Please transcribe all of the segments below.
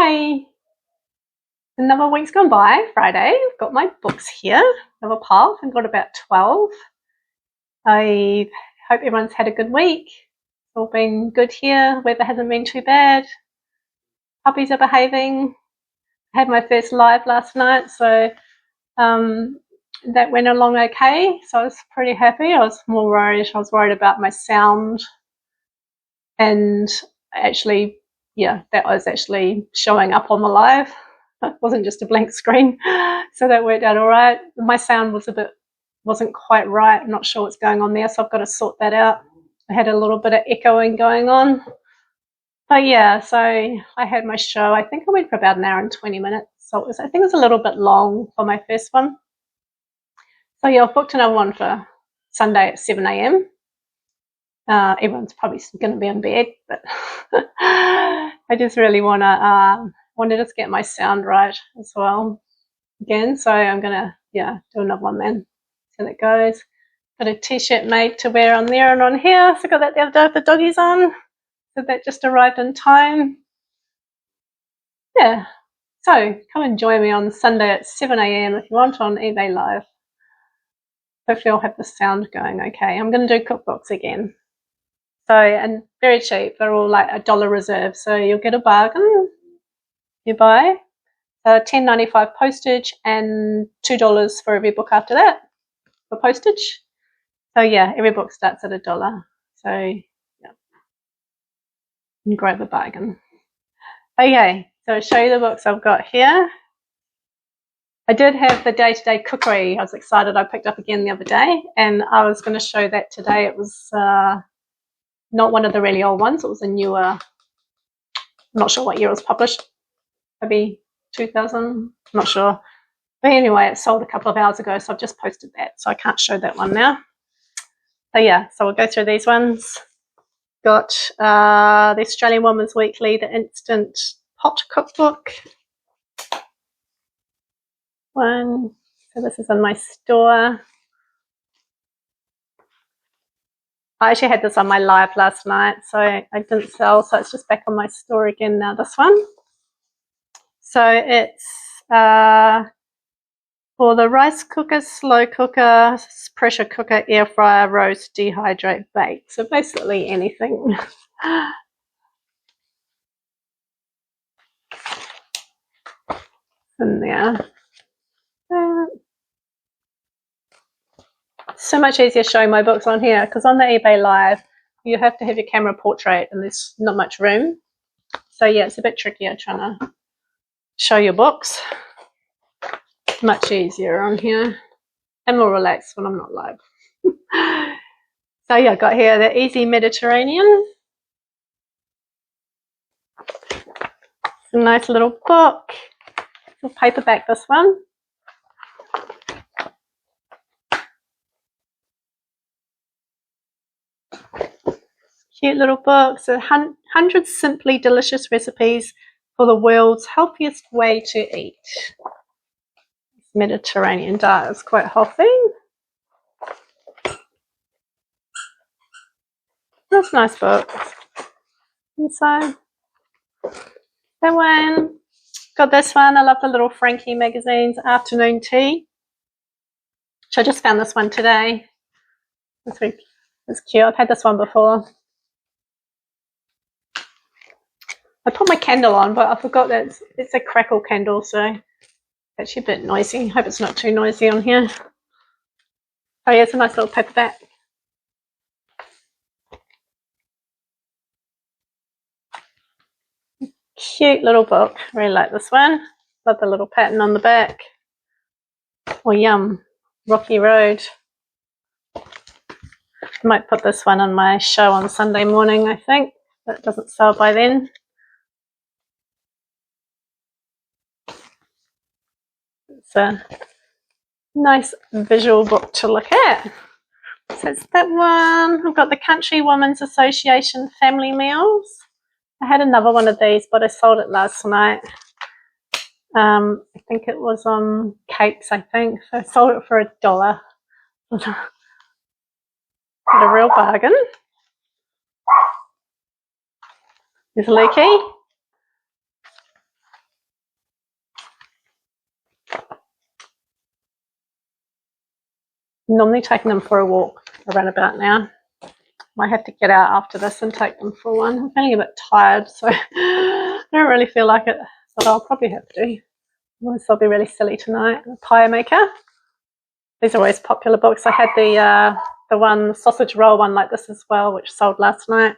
Hi. Another week's gone by, Friday. I've got my books here. Another pile. I've got about 12. I hope everyone's had a good week. It's all been good here. Weather hasn't been too bad. Puppies are behaving. I had my first live last night, so that went along okay. So I was pretty happy. I was more worried. I was worried about my sound, and actually, yeah, that was actually showing up on the live. It wasn't just a blank screen, so that worked out all right. My sound wasn't quite right. I'm not sure what's going on there, so I've got to sort that out. I had a little bit of echoing going on. But yeah, so I had my show. I think I went for about an hour and 20 minutes. So I think it was a little bit long for my first one. So yeah, I've booked another one for Sunday at 7 a.m. Everyone's probably going to be in bed, but I just really want to just get my sound right as well again. So I'm going to, do another one then. So that goes. Got a t-shirt made to wear on there and on here. So I got that the other day with the doggies on. So that just arrived in time. Yeah. So come and join me on Sunday at 7 a.m. if you want on eBay Live. Hopefully I'll have the sound going okay. I'm going to do cookbooks again. So, and very cheap. They're all like $1 reserve. So you'll get a bargain. You buy $10.95 postage and $2 for every book after that for postage. So yeah, every book starts at $1. So yeah, you grab a bargain. Okay, so I'll show you the books I've got here. I did have the day-to-day cookery. I was excited. I picked up again the other day, and I was going to show that today. It was not one of the really old ones. It was a newer. I'm not sure what year it was published. Maybe 2000. I'm not sure. But anyway, it sold a couple of hours ago, so I've just posted that. So I can't show that one now. So yeah, so we'll go through these ones. Got the Australian Woman's Weekly, the Instant Pot Cookbook. One. So this is on my store. I actually had this on my live last night, so I didn't sell, so it's just back on my store again now, this one. So it's for the rice cooker, slow cooker, pressure cooker, air fryer, roast, dehydrate, bake. So basically anything. In there. So much easier showing my books on here, because on the eBay Live, you have to have your camera portrait and there's not much room. So yeah, it's a bit trickier trying to show your books. Much easier on here and more relaxed when I'm not live. So yeah, I got here the Easy Mediterranean. It's a nice little book. It's a paperback, this one. Cute little book. So 100 simply delicious recipes for the world's healthiest way to eat. Mediterranean diet is quite healthy. That's a nice book. Inside. That one. Got this one. I love the little Frankie Magazine's Afternoon Tea. So I just found this one today. It's cute. I've had this one before. I put my candle on, but I forgot that it's a crackle candle, so it's actually a bit noisy. Hope it's not too noisy on here. Oh yeah, it's a nice little paperback. Cute little book. Really like this one. Love the little pattern on the back. Oh yum. Rocky Road. I might put this one on my show on Sunday morning, I think. But it doesn't sell by then. It's a nice visual book to look at. So it's that one. I've got the Country Women's Association Family Meals. I had another one of these, but I sold it last night. I think it was on cakes, I think. So I sold it for $1. What a real bargain. There's Lukey. normally taking them for a walk around about now. Might have to get out after this and take them for one. I'm feeling a bit tired, so I don't really feel like it, but I'll probably have to. Otherwise I'll be really silly tonight. Pie maker. These are always popular books. I had the one sausage roll one like this as well, which sold last night.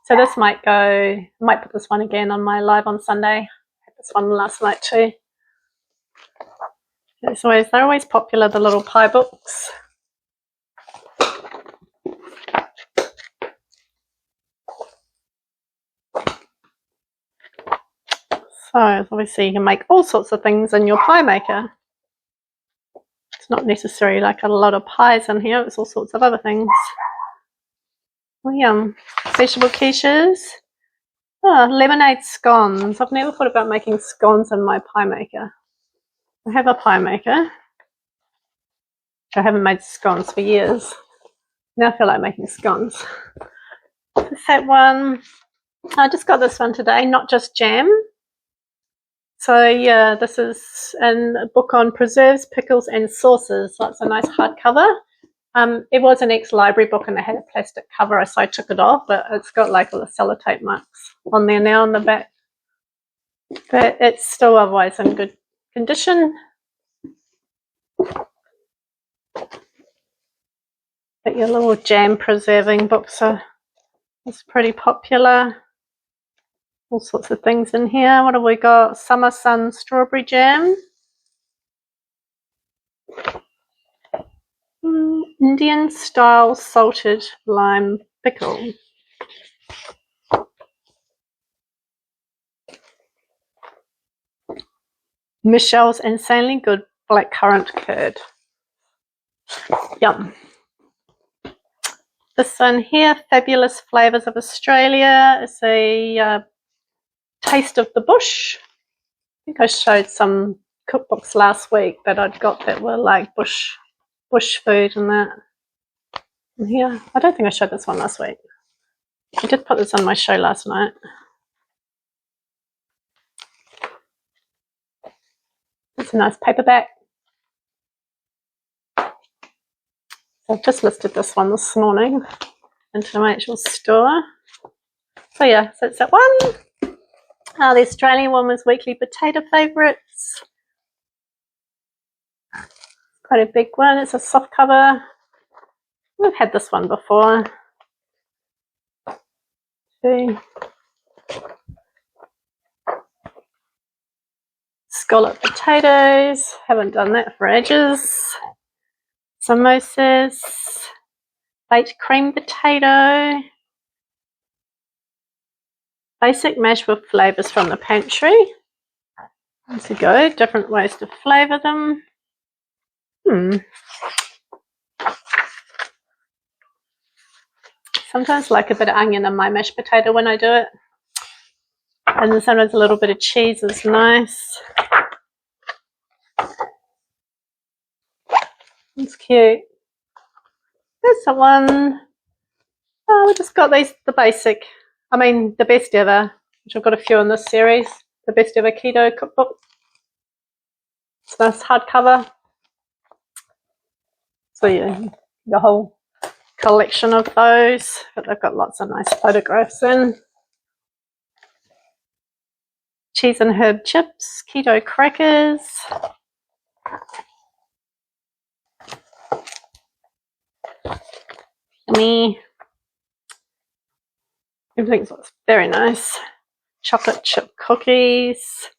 So this might go. I might put this one again on my live on Sunday. I had this one last night too. They're always popular, the little pie books. So obviously you can make all sorts of things in your pie maker. It's not necessarily like a lot of pies in here, it's all sorts of other things. Oh, yum. Vegetable quiches. Oh, lemonade scones. I've never thought about making scones in my pie maker. I have a pie maker. I haven't made scones for years. Now I feel like making scones. Is that one? I just got this one today, Not Just Jam. So yeah, this is a book on preserves, pickles and sauces. So it's a nice hardcover. It was an ex-library book and it had a plastic cover, so I took it off, but it's got like all the sellotape marks on there now on the back. But it's still otherwise in good condition. But your little jam preserving books are pretty popular. All sorts of things in here. What have we got? Summer Sun strawberry jam. Indian style salted lime pickle. Michelle's insanely good blackcurrant curd. Yum. This one here, Fabulous Flavours of Australia. It's a taste of the bush. I think I showed some cookbooks last week that I'd got that were like bush food and that. And here, I don't think I showed this one last week. I did put this on my show last night. It's a nice paperback. I've just listed this one this morning into my actual store. So yeah, so it's that one. The Australian one was Weekly Potato Favourites. Quite a big one. It's a soft cover. We've had this one before. See. Scallop potatoes. Haven't done that for ages. Samosas. Baked cream potato. Basic mash with flavours from the pantry. There you go. Different ways to flavour them. Sometimes I like a bit of onion in my mashed potato when I do it. And then sometimes a little bit of cheese is nice. It's cute. There's the one. Oh, we just got these, the best ever, which I've got a few in this series. The best ever keto cookbook. It's a nice hardcover. So yeah, the whole collection of those, but they've got lots of nice photographs in. Cheese and herb chips, keto crackers. Yummy. Everything looks very nice. Chocolate chip cookies.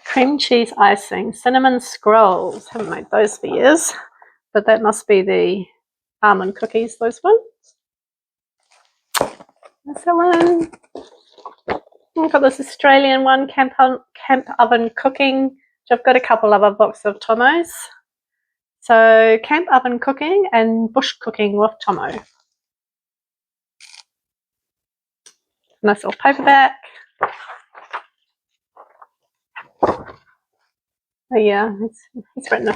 Cream cheese icing. Cinnamon scrolls. Haven't made those for years, but that must be the almond cookies, those ones. That's the one. I've got this Australian one, Camp Oven Cooking, which I've got a couple other books of Tomo's. So Camp Oven Cooking and Bush Cooking with Tomo. Nice little paperback. Oh yeah, he's written a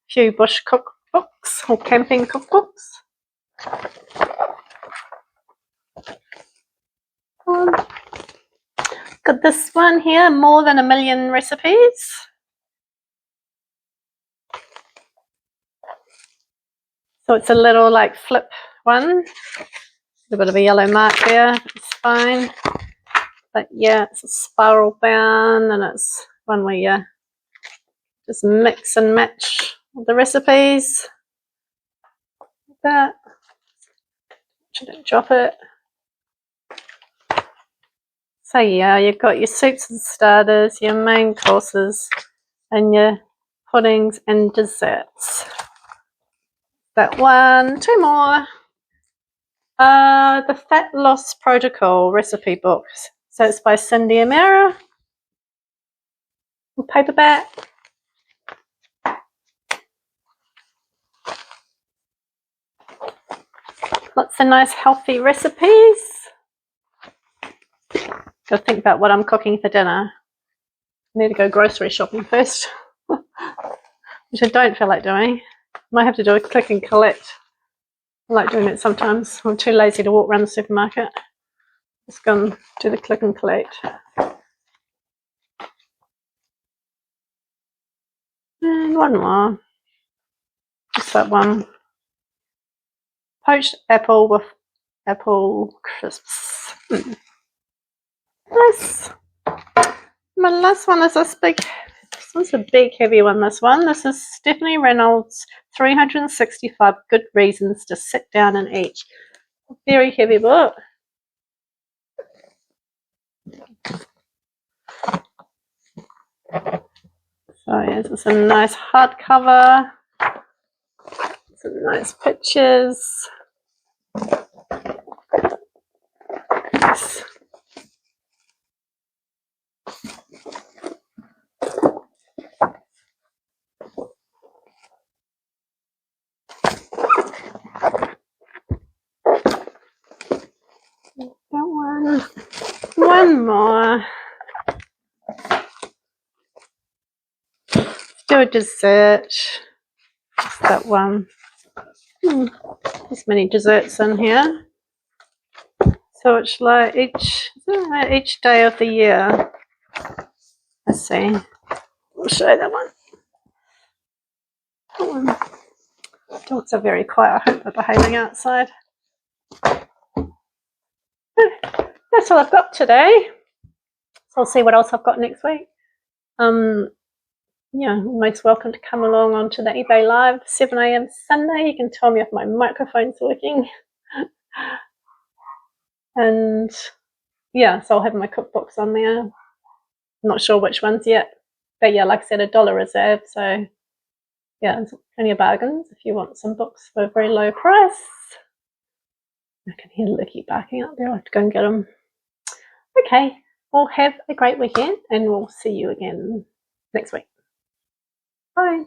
few bush cookbooks or camping cookbooks. Got this one here, More Than a Million Recipes. So it's a little like flip one. A bit of a yellow mark there, it's fine. But yeah, it's a spiral bound, and it's one where you just mix and match the recipes. Like that. Shouldn't drop it. So yeah, you've got your soups and starters, your main courses, and your puddings and desserts. That one, two more. The Fat Loss Protocol recipe books. So it's by Cindy Amara. Paperback. Lots of nice healthy recipes. Gotta think about what I'm cooking for dinner. I need to go grocery shopping first, which I don't feel like doing. Might have to do a click and collect. I like doing it sometimes. I'm too lazy to walk around the supermarket. Just go and do the click and collect. And one more. Just that one. Poached apple with apple crisps. Nice. My last one is this one's a big heavy one, this one. This is Stephanie Reynolds' 365 Good Reasons to Sit Down and Eat. Very heavy book. So yeah, this is a nice hardcover. Some nice pictures. Yes. That one more. Do a dessert. Just that one. There's many desserts in here. So it's like each day of the year. Let's see. I'll show you that one. That one. Dogs are very quiet. I hope they're behaving outside. That's all I've got today. So I'll see what else I've got next week. Yeah, most welcome to come along onto the eBay Live 7 a.m. Sunday. You can tell me if my microphone's working. And yeah, so I'll have my cookbooks on there. I'm not sure which ones yet. But yeah, like I said, $1 reserve. So yeah, there's plenty of bargains if you want some books for a very low price. I can hear Lucky barking up there. I'll have to go and get them. Okay, well, have a great weekend, and we'll see you again next week. Bye.